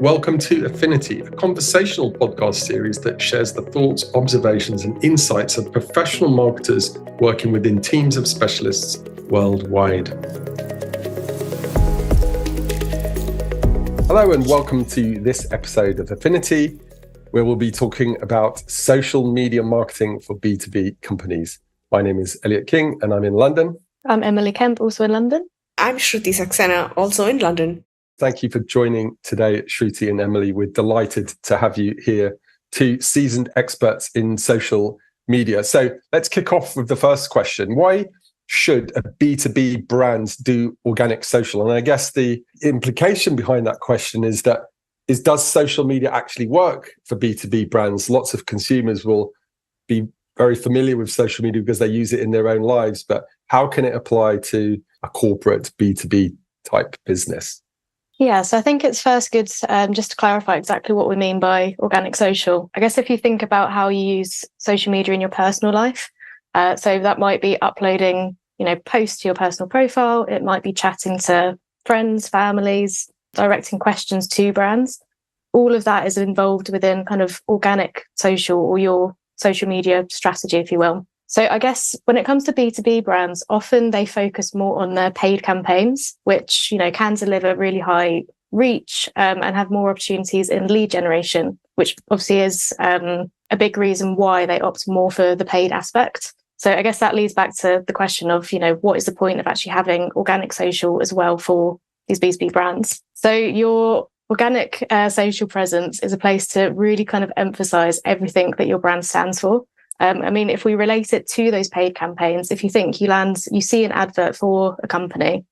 Welcome to Affinity, a conversational podcast series that shares the thoughts, observations, and insights of professional marketers working within teams of specialists worldwide. Hello, and welcome to this episode of Affinity, where we'll be talking about social media marketing for B2B companies. My name is Elliot King, and I'm in London. I'm Emily Kemp, also in London. I'm Shruti Saxena, also in London. Thank you for joining today, Shruti and Emily. We're delighted to have you here, two seasoned experts in social media. So let's kick off with the first question. Why should a B2B brand do organic social? And I guess the implication behind that question is does social media actually work for B2B brands? Lots of consumers will be very familiar with social media because they use it in their own lives, but how can it apply to a corporate B2B type business? Yeah, so I think it's first good just to clarify exactly what we mean by organic social. I guess if you think about how you use social media in your personal life, so that might be uploading, posts to your personal profile. It might be chatting to friends, families, directing questions to brands. All of that is involved within kind of organic social or your social media strategy, if you will. So I guess when it comes to B2B brands, often they focus more on their paid campaigns, which, can deliver really high reach and have more opportunities in lead generation, which obviously is a big reason why they opt more for the paid aspect. So I guess that leads back to the question of, what is the point of actually having organic social as well for these B2B brands? So your organic social presence is a place to really kind of emphasize everything that your brand stands for. If we relate it to those paid campaigns, if you think you see an advert for a company,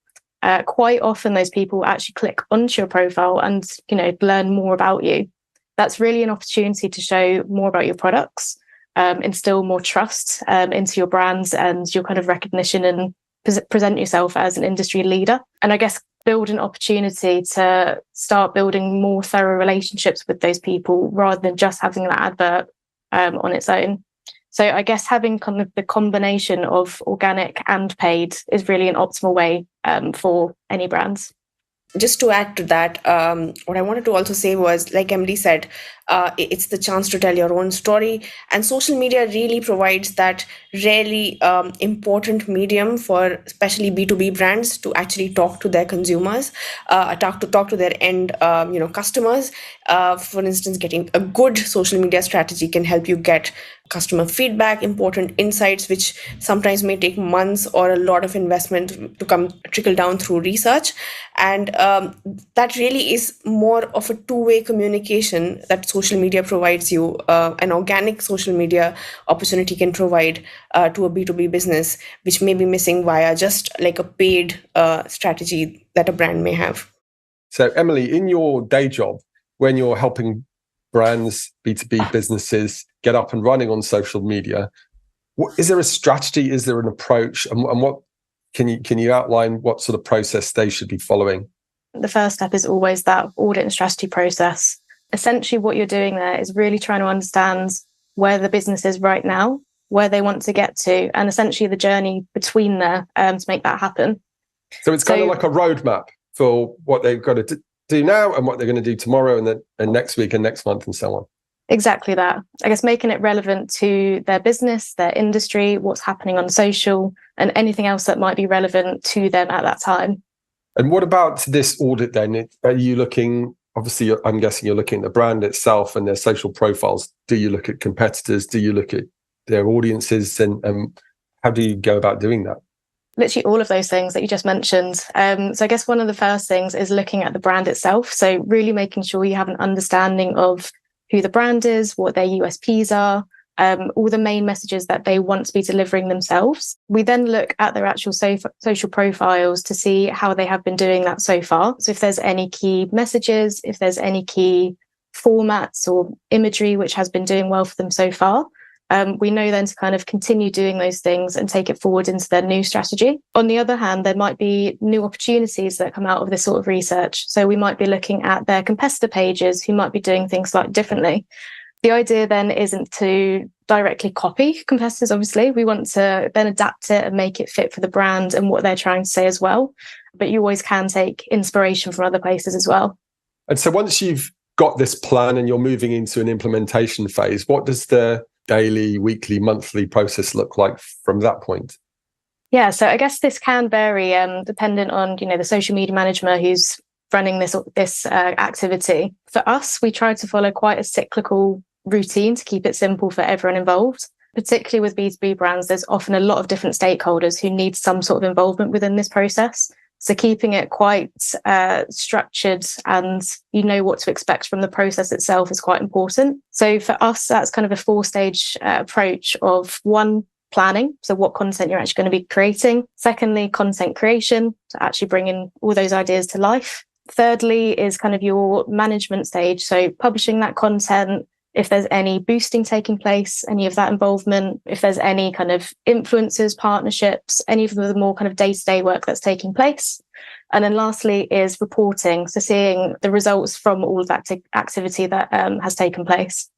quite often those people actually click onto your profile and, learn more about you. That's really an opportunity to show more about your products, instill more trust into your brands and your kind of recognition and present yourself as an industry leader. And I guess build an opportunity to start building more thorough relationships with those people rather than just having that advert on its own. So I guess having kind of the combination of organic and paid is really an optimal way for any brands. Just to add to that, what I wanted to also say was, like Emily said, it's the chance to tell your own story. And social media really provides that really important medium for especially B2B brands to actually talk to their consumers, talk to their end customers. For instance, getting a good social media strategy can help you get customer feedback, important insights, which sometimes may take months or a lot of investment to trickle down through research. And that really is more of a two-way communication that social media provides you. An organic social media opportunity can provide to a B2B business, which may be missing via just like a paid strategy that a brand may have. So, Emily, in your day job, when you're helping brands, B2B businesses get up and running on social media, is there a strategy? Is there an approach? And what can you outline what sort of process they should be following? The first step is always that audit and strategy process. Essentially, what you're doing there is really trying to understand where the business is right now, where they want to get to, and essentially the journey between there to make that happen. So it's kind of like a roadmap for what they've got to do now and what they're going to do tomorrow and next week and next month and so on. Exactly that. I guess making it relevant to their business, their industry, what's happening on social, and anything else that might be relevant to them at that time. And what about this audit then? Are you looking, obviously, I'm guessing you're looking at the brand itself and their social profiles. Do you look at competitors? Do you look at their audiences? And how do you go about doing that? Literally all of those things that you just mentioned. So I guess one of the first things is looking at the brand itself. So really making sure you have an understanding of who the brand is, what their USPs are, all the main messages that they want to be delivering themselves. We then look at their actual social profiles to see how they have been doing that so far. So if there's any key messages, if there's any key formats or imagery which has been doing well for them so far, we know then to kind of continue doing those things and take it forward into their new strategy. On the other hand, there might be new opportunities that come out of this sort of research. So we might be looking at their competitor pages who might be doing things slightly differently. The idea then isn't to directly copy competitors, obviously. We want to then adapt it and make it fit for the brand and what they're trying to say as well. But you always can take inspiration from other places as well. And so once you've got this plan and you're moving into an implementation phase, what does the daily, weekly, monthly process look like from that point? Yeah, so I guess this can vary dependent on, the social media manager who's running this activity. For us, we try to follow quite a cyclical routine to keep it simple for everyone involved. Particularly with B2B brands, there's often a lot of different stakeholders who need some sort of involvement within this process. So keeping it quite structured and what to expect from the process itself is quite important. So for us, that's kind of a 4-stage approach of 1, planning. So what content you're actually going to be creating. Secondly, content creation, so actually bringing all those ideas to life. Thirdly is kind of your management stage. So publishing that content, if there's any boosting taking place, any of that involvement, if there's any kind of influencers, partnerships, any of the more kind of day-to-day work that's taking place. And then lastly is reporting. So seeing the results from all of that activity that has taken place.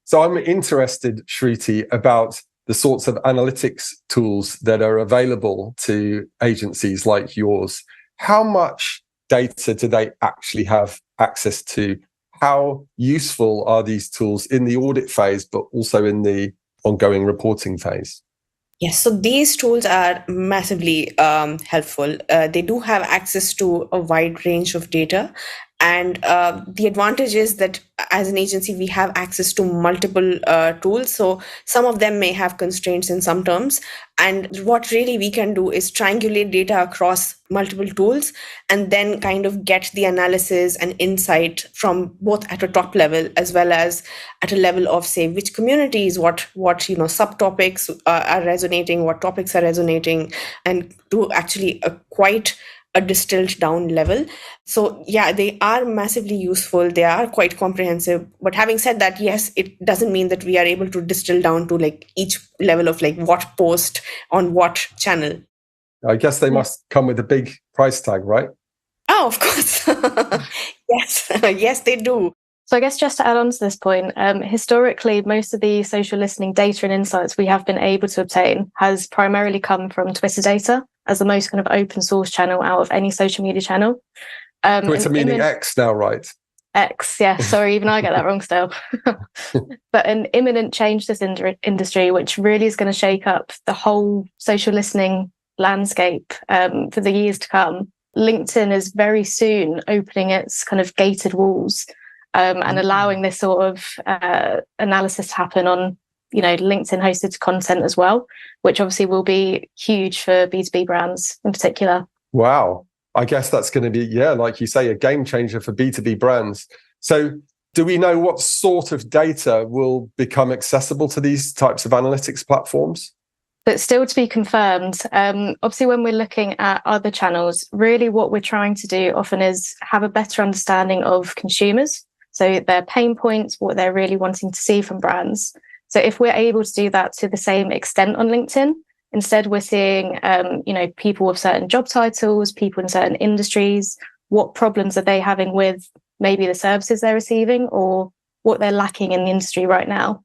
So I'm interested, Shruti, about the sorts of analytics tools that are available to agencies like yours. How much data do they actually have access to? How useful are these tools in the audit phase, but also in the ongoing reporting phase? Yes, so these tools are massively helpful. They do have access to a wide range of data. And the advantage is that as an agency, we have access to multiple tools. So some of them may have constraints in some terms. And what really we can do is triangulate data across multiple tools and then kind of get the analysis and insight from both at a top level as well as at a level of, say, which communities, what subtopics are resonating, what topics are resonating, and to actually quite a distilled down level. So yeah, they are massively useful. They are quite comprehensive. But having said that, yes, it doesn't mean that we are able to distill down to like each level of like what post on what channel. I guess they must come with a big price tag, right? Oh, of course. Yes, yes, they do. So I guess just to add on to this point, historically, most of the social listening data and insights we have been able to obtain has primarily come from Twitter data as the most kind of open source channel out of any social media channel. Twitter meaning X now, right? X, yeah. Sorry, even I get that wrong still. But an imminent change to this industry, which really is going to shake up the whole social listening landscape for the years to come. LinkedIn is very soon opening its kind of gated walls and allowing this sort of analysis to happen on, LinkedIn hosted content as well, which obviously will be huge for B2B brands in particular. Wow. I guess that's going to be, like you say, a game changer for B2B brands. So do we know what sort of data will become accessible to these types of analytics platforms? But still to be confirmed. Obviously, when we're looking at other channels, really what we're trying to do often is have a better understanding of consumers. So their pain points, what they're really wanting to see from brands. So if we're able to do that to the same extent on LinkedIn, instead we're seeing, people with certain job titles, people in certain industries, what problems are they having with maybe the services they're receiving or what they're lacking in the industry right now.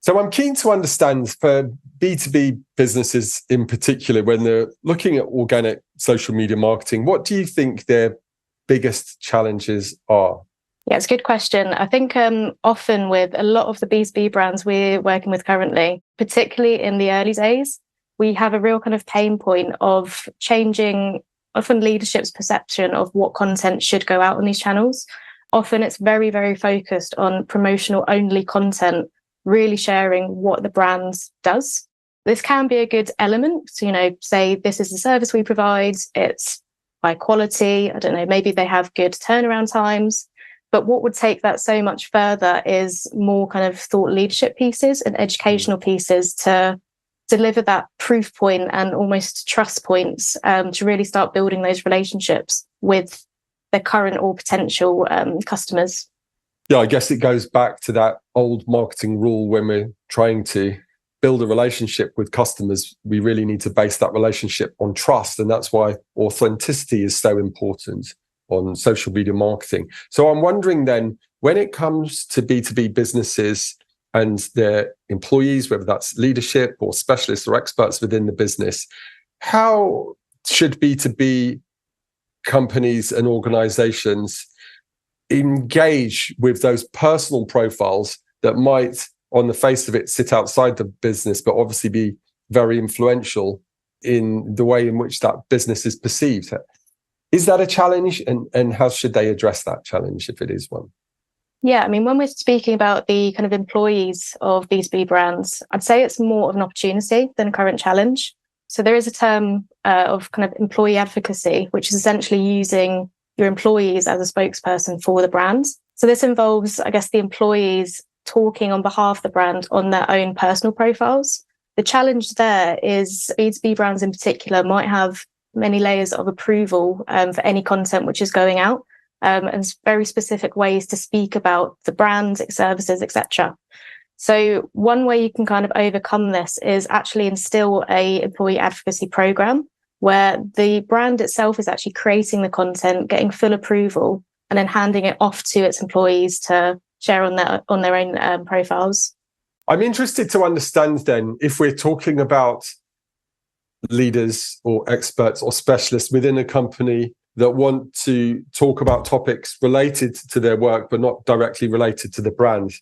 So I'm keen to understand for B2B businesses in particular, when they're looking at organic social media marketing, what do you think their biggest challenges are? Yeah, it's a good question. I think often with a lot of the B2B brands we're working with currently, particularly in the early days, we have a real kind of pain point of changing often leadership's perception of what content should go out on these channels. Often it's very, very focused on promotional only content, really sharing what the brand does. This can be a good element. So, say this is the service we provide, it's high quality. I don't know, maybe they have good turnaround times. But what would take that so much further is more kind of thought leadership pieces and educational pieces to deliver that proof point and almost trust points to really start building those relationships with the current or potential customers. Yeah, I guess it goes back to that old marketing rule when we're trying to build a relationship with customers, we really need to base that relationship on trust. And that's why authenticity is so important on social media marketing. So I'm wondering then, when it comes to B2B businesses and their employees, whether that's leadership or specialists or experts within the business, how should B2B companies and organizations engage with those personal profiles that might, on the face of it, sit outside the business, but obviously be very influential in the way in which that business is perceived. Is that a challenge? And how should they address that challenge if it is one? Yeah, I mean, when we're speaking about the kind of employees of B2B brands, I'd say it's more of an opportunity than a current challenge. So there is a term of kind of employee advocacy, which is essentially using your employees as a spokesperson for the brand. So this involves, I guess, the employees talking on behalf of the brand on their own personal profiles. The challenge there is B2B brands in particular might have many layers of approval for any content which is going out. And very specific ways to speak about the brands, its services, etc. So one way you can kind of overcome this is actually instill a employee advocacy program where the brand itself is actually creating the content, getting full approval, and then handing it off to its employees to share on their own profiles. I'm interested to understand then, if we're talking about leaders or experts or specialists within a company that want to talk about topics related to their work, but not directly related to the brand,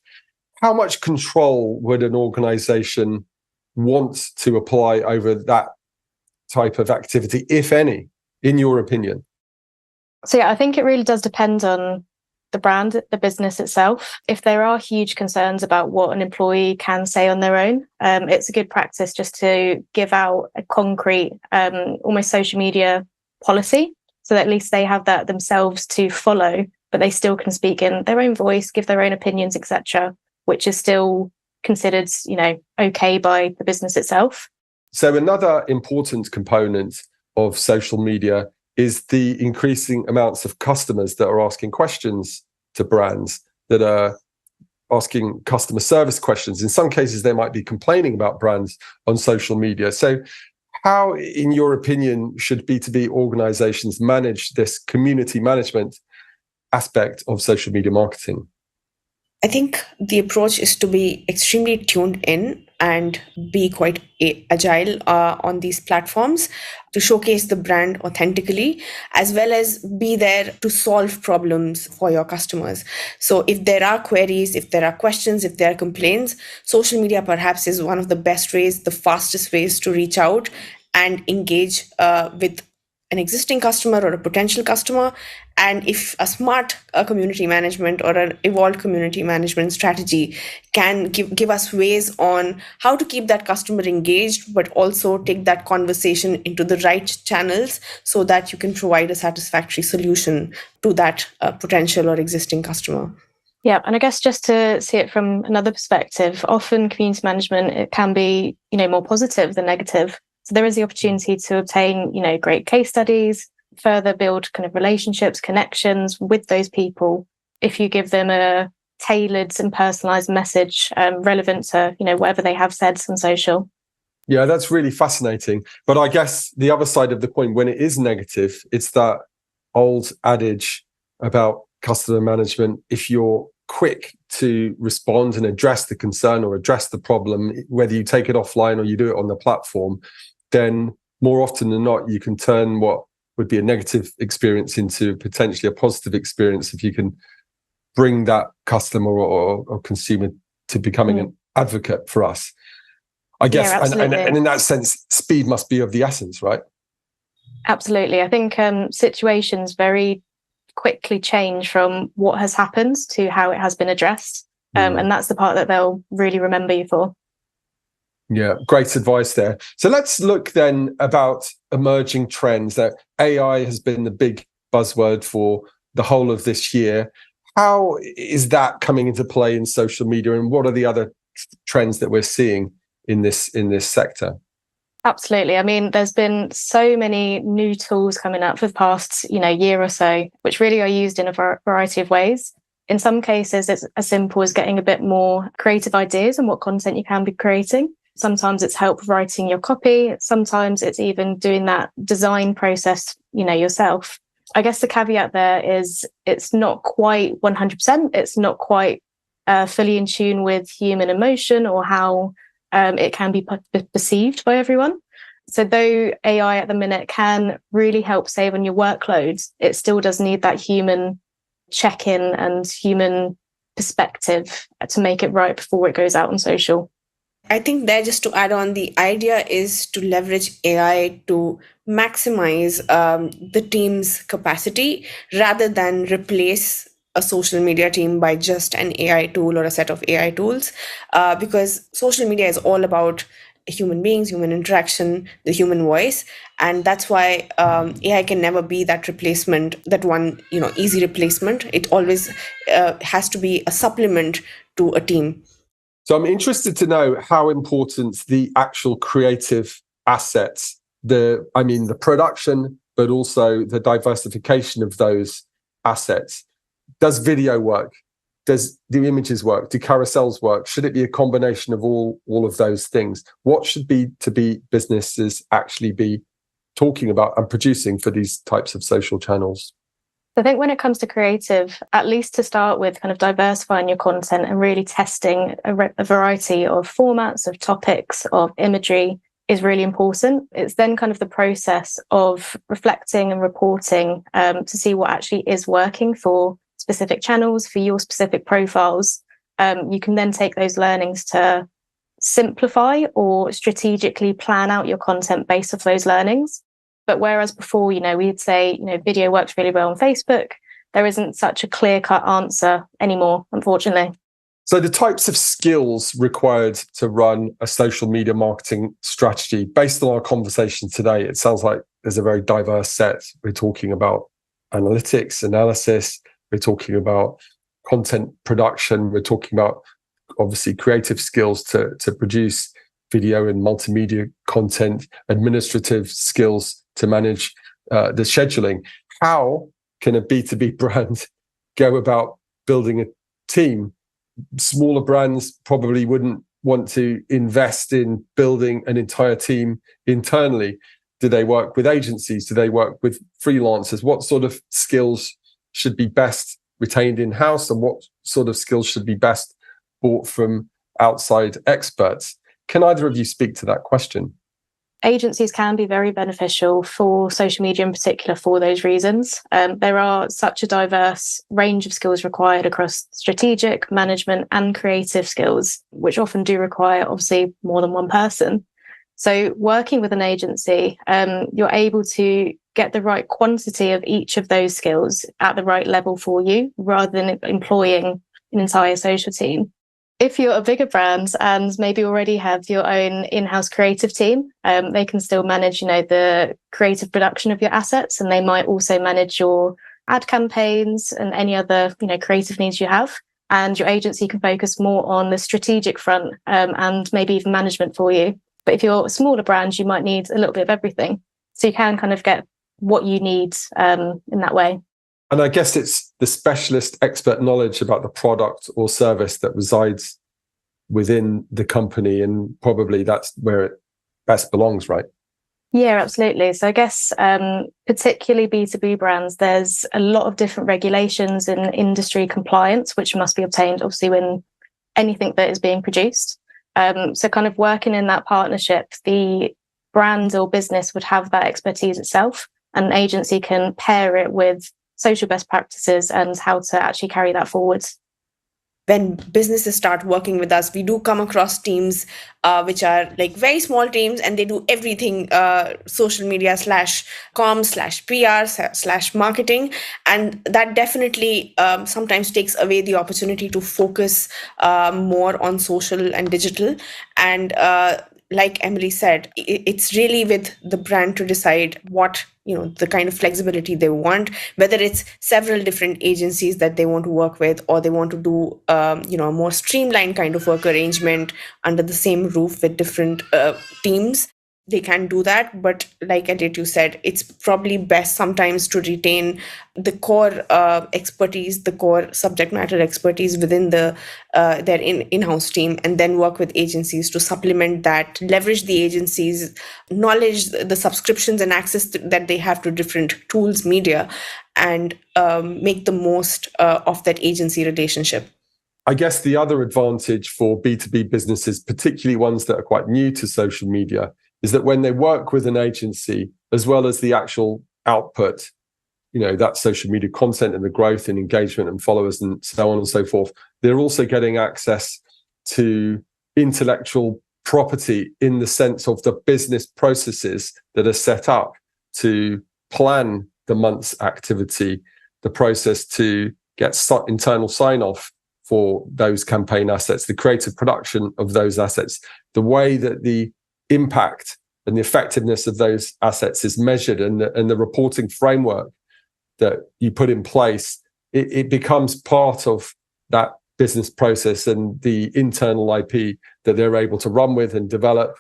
how much control would an organization want to apply over that type of activity, if any, in your opinion? So yeah, I think it really does depend on the brand, the business itself. If there are huge concerns about what an employee can say on their own, it's a good practice just to give out a concrete, almost social media policy, so that at least they have that themselves to follow, but they still can speak in their own voice, give their own opinions, etc., which is still considered, okay by the business itself. So another important component of social media is the increasing amounts of customers that are asking questions to brands, that are asking customer service questions. In some cases, they might be complaining about brands on social media. So how, in your opinion, should B2B organizations manage this community management aspect of social media marketing? I think the approach is to be extremely tuned in and be quite agile on these platforms to showcase the brand authentically, as well as be there to solve problems for your customers. So if there are queries, if there are questions, if there are complaints, social media perhaps is one of the best ways, the fastest ways to reach out and engage with an existing customer or a potential customer. And if a smart community management or an evolved community management strategy can give us ways on how to keep that customer engaged, but also take that conversation into the right channels so that you can provide a satisfactory solution to that potential or existing customer. Yeah, and I guess just to see it from another perspective, often community management, it can be, more positive than negative. So there is the opportunity to obtain, great case studies, further build kind of relationships, connections with those people if you give them a tailored and personalized message relevant to, whatever they have said on social. Yeah, that's really fascinating. But I guess the other side of the coin, when it is negative, it's that old adage about customer management. If you're quick to respond and address the concern or address the problem, whether you take it offline or you do it on the platform, then more often than not, you can turn what would be a negative experience into potentially a positive experience if you can bring that customer or consumer to becoming an advocate for us. I guess, yeah, and in that sense, speed must be of the essence, right? Absolutely. I think situations very quickly change from what has happened to how it has been addressed. And that's the part that they'll really remember you for. Yeah, great advice there. So let's look then about emerging trends. That AI has been the big buzzword for the whole of this year. How is that coming into play in social media, and what are the other trends that we're seeing in this sector? Absolutely. I mean, there's been so many new tools coming up for the past, year or so, which really are used in a variety of ways. In some cases, it's as simple as getting a bit more creative ideas on what content you can be creating. Sometimes it's help writing your copy. Sometimes it's even doing that design process, yourself. I guess the caveat there is it's not quite 100%. It's not quite fully in tune with human emotion or how it can be perceived by everyone. So though AI at the minute can really help save on your workloads, it still does need that human check-in and human perspective to make it right before it goes out on social. I think there, just to add on, the idea is to leverage AI to maximize the team's capacity rather than replace a social media team by just an AI tool or a set of AI tools, because social media is all about human beings, human interaction, the human voice. And that's why AI can never be that replacement, that one, easy replacement. It always has to be a supplement to a team. So I'm interested to know how important the actual creative assets, the production, but also the diversification of those assets. Does video work? Do images work? Do carousels work? Should it be a combination of all of those things? What should B2B businesses actually be talking about and producing for these types of social channels? I think when it comes to creative, at least to start with, kind of diversifying your content and really testing a variety of formats, of topics, of imagery is really important. It's then kind of the process of reflecting and reporting to see what actually is working for specific channels, for your specific profiles. You can then take those learnings to simplify or strategically plan out your content based off those learnings. But whereas before, we'd say, video works really well on Facebook, there isn't such a clear-cut answer anymore, unfortunately. So the types of skills required to run a social media marketing strategy, based on our conversation today, it sounds like there's a very diverse set. We're talking about analytics, analysis, we're talking about content production, we're talking about, obviously, creative skills to produce video and multimedia content, administrative skills to manage the scheduling. How can a B2B brand go about building a team? Smaller brands probably wouldn't want to invest in building an entire team internally. Do they work with agencies? Do they work with freelancers? What sort of skills should be best retained in-house, and what sort of skills should be best bought from outside experts? Can either of you speak to that question? Agencies can be very beneficial for social media in particular for those reasons. There are such a diverse range of skills required across strategic, management and creative skills, which often do require, obviously, more than one person. So working with an agency, you're able to get the right quantity of each of those skills at the right level for you, rather than employing an entire social team. If you're a bigger brand and maybe already have your own in-house creative team, they can still manage, the creative production of your assets, and they might also manage your ad campaigns and any other, creative needs you have. And your agency can focus more on the strategic front and maybe even management for you. But if you're a smaller brand, you might need a little bit of everything. So you can kind of get what you need in that way. And I guess it's the specialist expert knowledge about the product or service that resides within the company, and probably that's where it best belongs, right? Yeah, absolutely. So I guess particularly B2B brands, there's a lot of different regulations and industry compliance, which must be obtained, obviously, when anything that is being produced. So kind of working in that partnership, the brand or business would have that expertise itself, and an agency can pair it with social best practices and how to actually carry that forward. When businesses start working with us, we do come across teams which are like very small teams, and they do everything social media /com /PR /marketing. And that definitely sometimes takes away the opportunity to focus more on social and digital. And like Emily said, it's really with the brand to decide what, the kind of flexibility they want, whether it's several different agencies that they want to work with, or they want to do, a more streamlined kind of work arrangement under the same roof with different teams. They can do that. But like Adit, you said, it's probably best sometimes to retain the core expertise, the core subject matter expertise within their in-house team, and then work with agencies to supplement that, leverage the agencies' knowledge, the subscriptions and access that they have to different tools, media, and make the most of that agency relationship. I guess the other advantage for B2B businesses, particularly ones that are quite new to social media, is that when they work with an agency, as well as the actual output, that social media content and the growth in engagement and followers and so on and so forth, they're also getting access to intellectual property in the sense of the business processes that are set up to plan the month's activity, the process to get internal sign-off for those campaign assets, the creative production of those assets, the way that the impact and the effectiveness of those assets is measured, and the reporting framework that you put in place, it becomes part of that business process and the internal IP that they're able to run with and develop,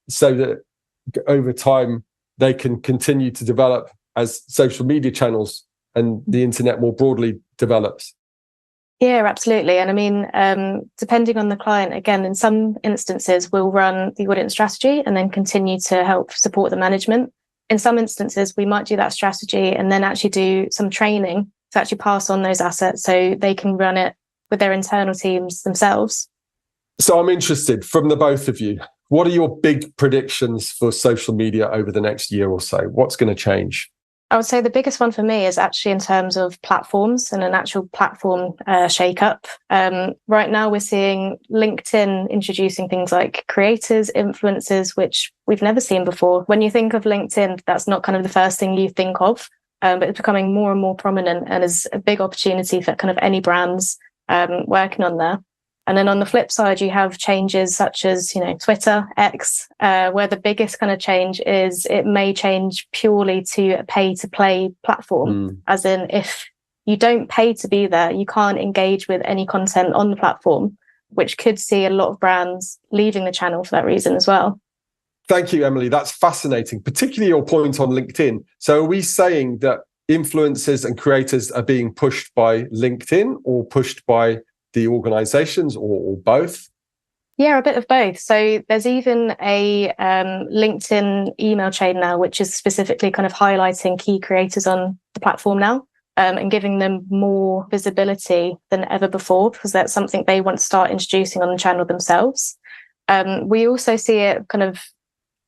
so that over time they can continue to develop as social media channels and the internet more broadly develops. Yeah, absolutely. And I mean, depending on the client, again, in some instances, we'll run the audience strategy and then continue to help support the management. In some instances, we might do that strategy and then actually do some training to actually pass on those assets so they can run it with their internal teams themselves. So I'm interested, from the both of you, what are your big predictions for social media over the next year or so? What's going to change? I would say the biggest one for me is actually in terms of platforms and an actual platform shake-up. Right now, we're seeing LinkedIn introducing things like creators, influencers, which we've never seen before. When you think of LinkedIn, that's not kind of the first thing you think of, but it's becoming more and more prominent and is a big opportunity for kind of any brands working on there. And then on the flip side, you have changes such as, Twitter, X, where the biggest kind of change is it may change purely to a pay-to-play platform. As in, if you don't pay to be there, you can't engage with any content on the platform, which could see a lot of brands leaving the channel for that reason as well. Thank you, Emily. That's fascinating, particularly your point on LinkedIn. So are we saying that influencers and creators are being pushed by LinkedIn or pushed by the organizations, or both? Yeah, a bit of both. So there's even a LinkedIn email chain now, which is specifically kind of highlighting key creators on the platform now, and giving them more visibility than ever before, because that's something they want to start introducing on the channel themselves. We also see it kind of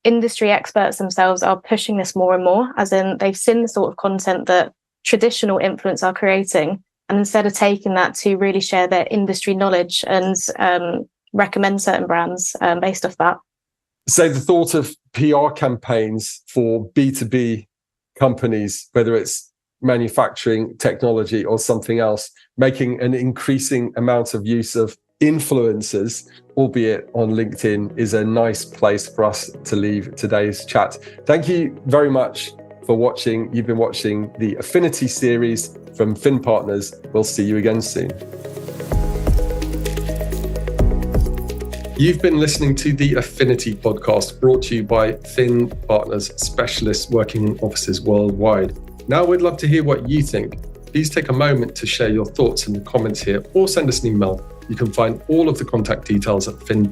industry experts themselves are pushing this more and more, as in they've seen the sort of content that traditional influencers are creating. And instead of taking that to really share their industry knowledge and recommend certain brands based off that. So the thought of PR campaigns for B2B companies, whether it's manufacturing, technology, or something else, making an increasing amount of use of influencers, albeit on LinkedIn, is a nice place for us to leave today's chat. Thank you very much for watching. You've been watching the Affinity series from Fin Partners. We'll see you again soon. You've been listening to the Affinity podcast, brought to you by Fin Partners, specialists working in offices worldwide. Now we'd love to hear what you think. Please take a moment to share your thoughts in the comments here or send us an email. You can find all of the contact details at Fin.